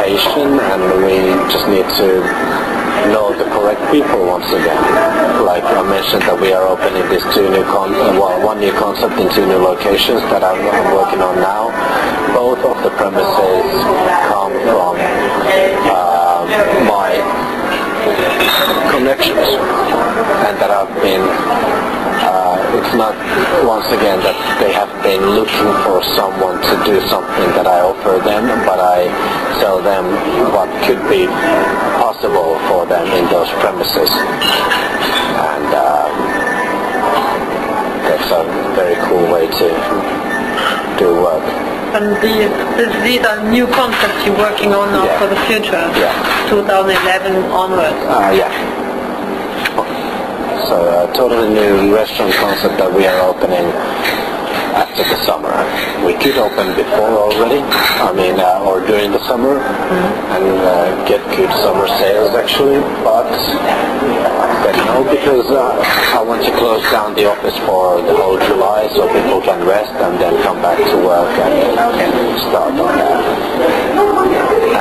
location, and we just need to know the correct people once again. Like I mentioned, that we are opening these one new concept in 2 new locations that I'm working on now. Both of the premises come from my connections, and that I've been it's not once again that they have been looking for someone to do something that I offer them, but I tell them what could be possible for them in those premises, and that's a very cool way to do work. And these are new concepts you're working on now for the future, 2011 onwards? Yeah. So a totally new restaurant concept that we are opening after the summer. We could open before already, or during the summer, and get good summer sales actually, but no, because I want to close down the office for the whole July so people can rest and then come back to work and start on that.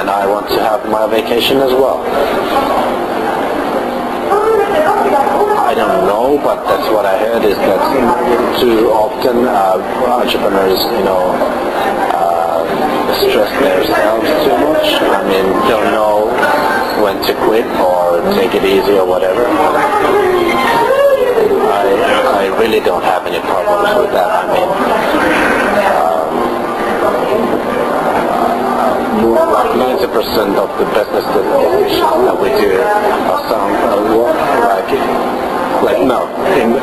And I want to have my vacation as well. I don't know, but that's what I heard, is that too often entrepreneurs, stress themselves too much. Don't know when to quit or take it easy or whatever. I really don't have any problems with that. 90% of the business decisions that we do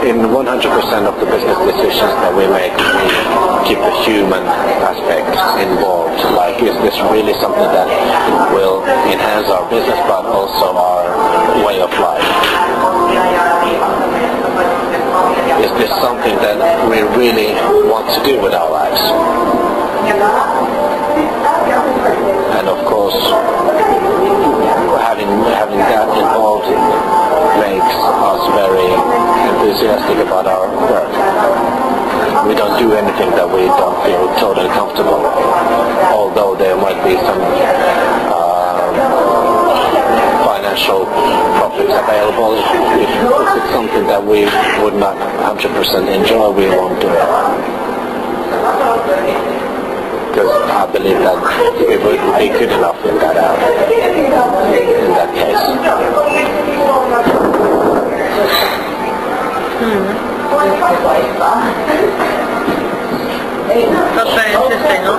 in 100% of the business decisions that we make, we keep the human aspect involved. Like, is this really something that will enhance our business but also our way of life? Is this something that we really want to do with our lives? And of course, having that involved makes us very enthusiastic about our work. We don't do anything that we don't feel totally comfortable, although there might be some financial profits available. If it's something that we would not 100% enjoy, we won't do it. Because I believe that we would be good enough in that case. That's very interesting, no?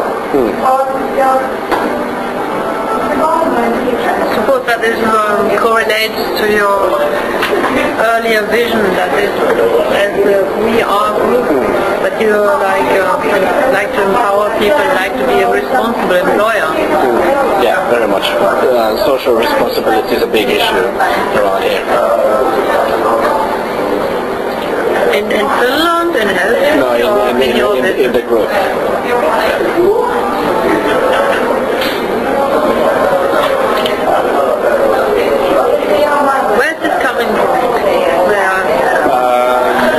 Suppose that this correlates to your earlier vision that is as we are group, but you like to empower people, like to be a responsible employer. Yeah, very much. Social responsibility is a big issue around here. In Finland, in Helsinki, no, in the group. Where's this coming from?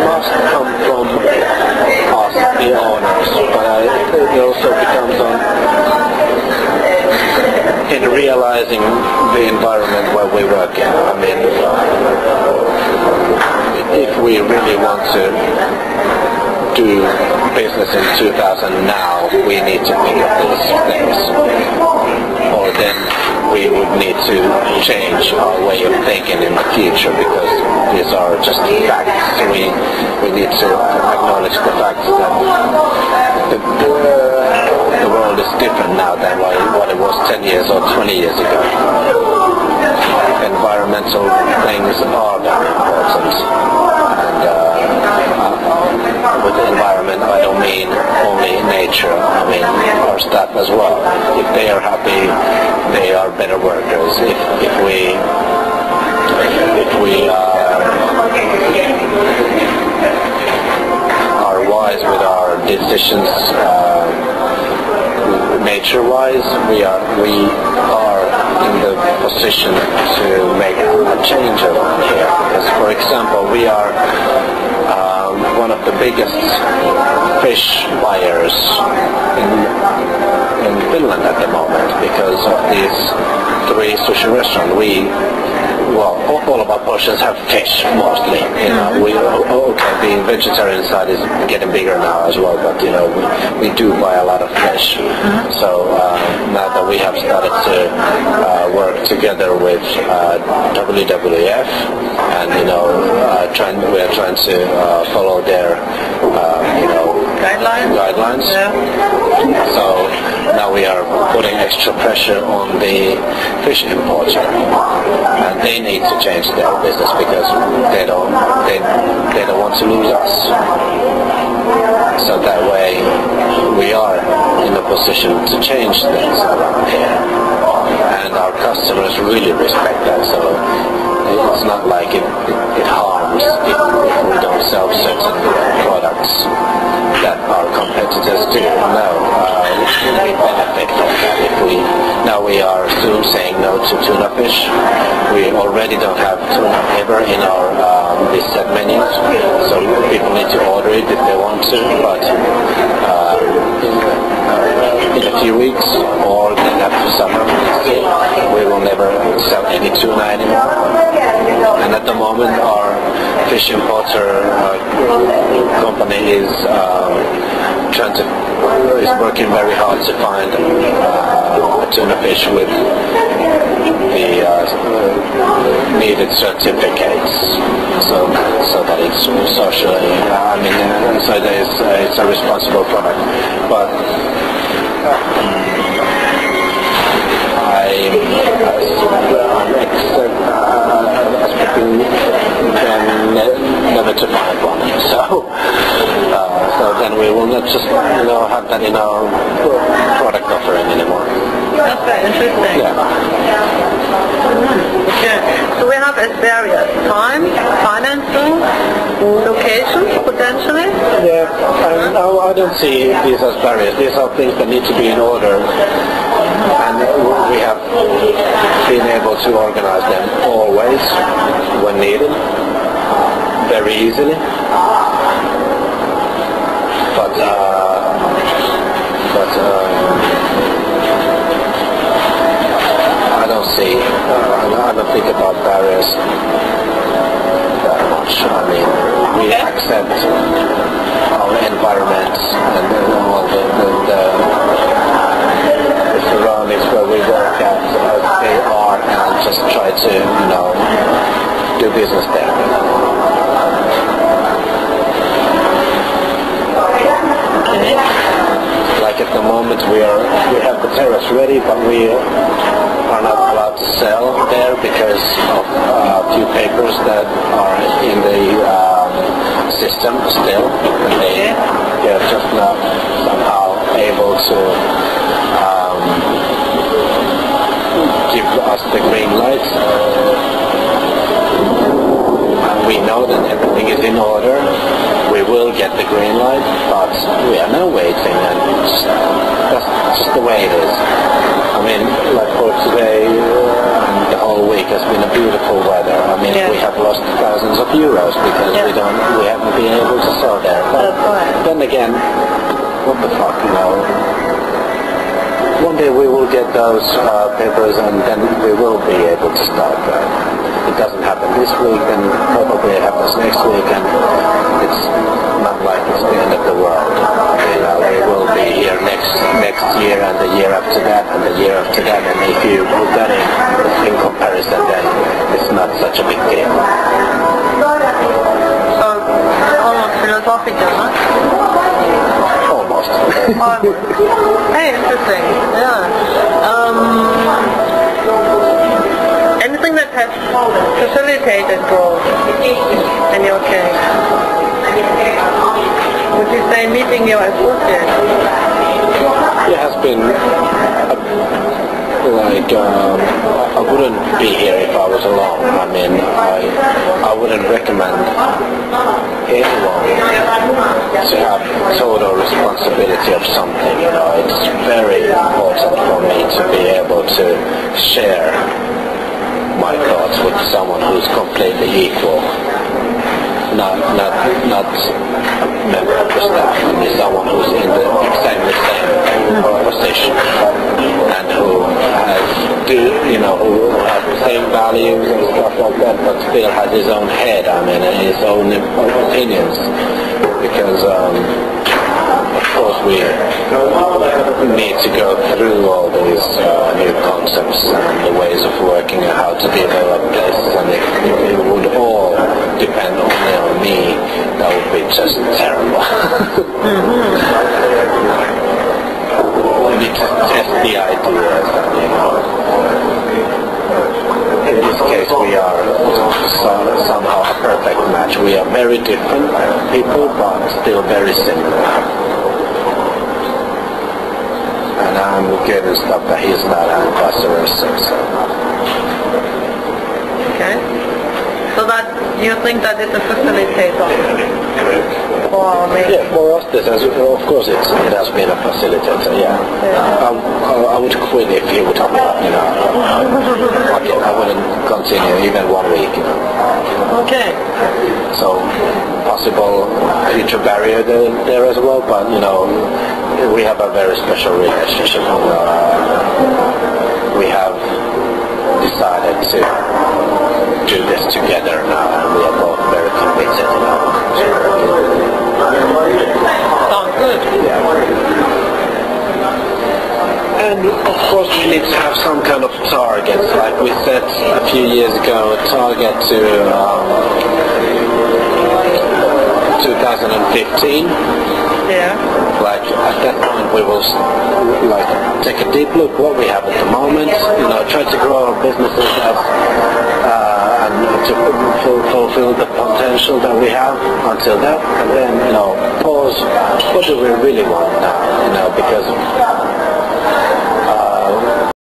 Must come from us, the owners, but it also becomes in realizing the environment where we work in. If we really want to do business in 2000 now, we need to think of these things. Or then we would need to change our way of thinking in the future, because these are just facts. We need to acknowledge the fact that the world is different now than what it was 10 years or 20 years ago. Environmental things are very important. And with the environment, I don't mean only nature, I mean our staff as well. If they are happy, they are better workers. If we are wise with our decisions, nature-wise, we are in the position to make a change around here. Because, for example, we are one of the biggest fish buyers in Finland at the moment, because owners of these 3 sushi restaurants, all of our portions have fish mostly. The vegetarian side is getting bigger now as well, but we do buy a lot of fish. So now that we have started to work together with WWF, and we are trying to follow their guidelines. Yeah. So now we are putting extra pressure on the fish importer, and they need to change their business because they don't want to lose us. So that way we are in a position to change things around here, and our customers really respect that. So it's not like it harms if we don't sell certain products that our competitors do. No, we benefit from that. Now we are soon saying no to tuna fish. We already don't have tuna ever in our set menus, so people need to order it if they want to. But in a few weeks, or then after summer, we will never sell any tuna anymore. And at the moment, our fish importer company is working very hard to find a tuna fish with the needed certificates, so that it's socially, so that it's a responsible product. But I'm expecting never to find one. So then we will not just have that in our product offering anymore. That's very interesting. Yeah. Okay. So we have as barriers: time, financing, location, potentially. Yeah, I don't see these as barriers. These are things that need to be in order, and we have been able to organize them always when needed, very easily. But I don't see. I don't think about barriers that much. We accept our environment and all the surroundings where we work at as they are, and just try to do business there. Like at the moment we have the terrace ready, but we are not allowed to sell there because of a few papers that are in the system still. They are just not somehow able to give us the green light. We know that everything is in order. We will get the green light, but we are now waiting, and that's just the way it is. Like for today, the whole week has been a beautiful weather. We have lost thousands of euros because we haven't been able to sell there. But then again, what the fuck, One day we will get those papers, and then we will be able to start. It doesn't happen this week, then probably it happens next week, and it's not like it's the end of the world. We will be here next year, and the year after that, and the year after that, and if you put that in comparison, then it's not such a big deal. So, almost philosophical, huh? Almost. Hey, interesting. Yeah. Anything that has facilitated growth in your case? Would you say meeting your associates? It has been I wouldn't be here if I was alone. I wouldn't recommend anyone to have total responsibility of something. It's very important for me to be able to share my thoughts with someone who's completely equal. Not a member of the staff, someone who's in the exactly same position and who who has the same values and stuff like that, but still has his own head, and his own opinions. Because, of course, we need to go through all these new concepts and the ways of working and how to develop places, and if it would all depend only on me, that would be just terrible. We need to test the ideas, and in this case we are somehow a perfect match. We are very different people, but still very similar. And I'm good and stuff that he's not, and vice versa. Okay. So that you think that it's a facilitator? Or maybe? Yeah, for us, of course it has been a facilitator, yeah. I would quit if he would, I wouldn't continue even 1 week, Okay. So, possible future barrier there as well, but, we have a very special relationship. We have decided to do this together now, and we are both very committed. Sounds good. And of course we need to have some kind of targets, like we set a few years ago, a target to 2015. Yeah. Like at that point we will take a deep look what we have at the moment, try to grow our businesses and to fulfill the potential that we have until that, and then pause. What do we really want now? Because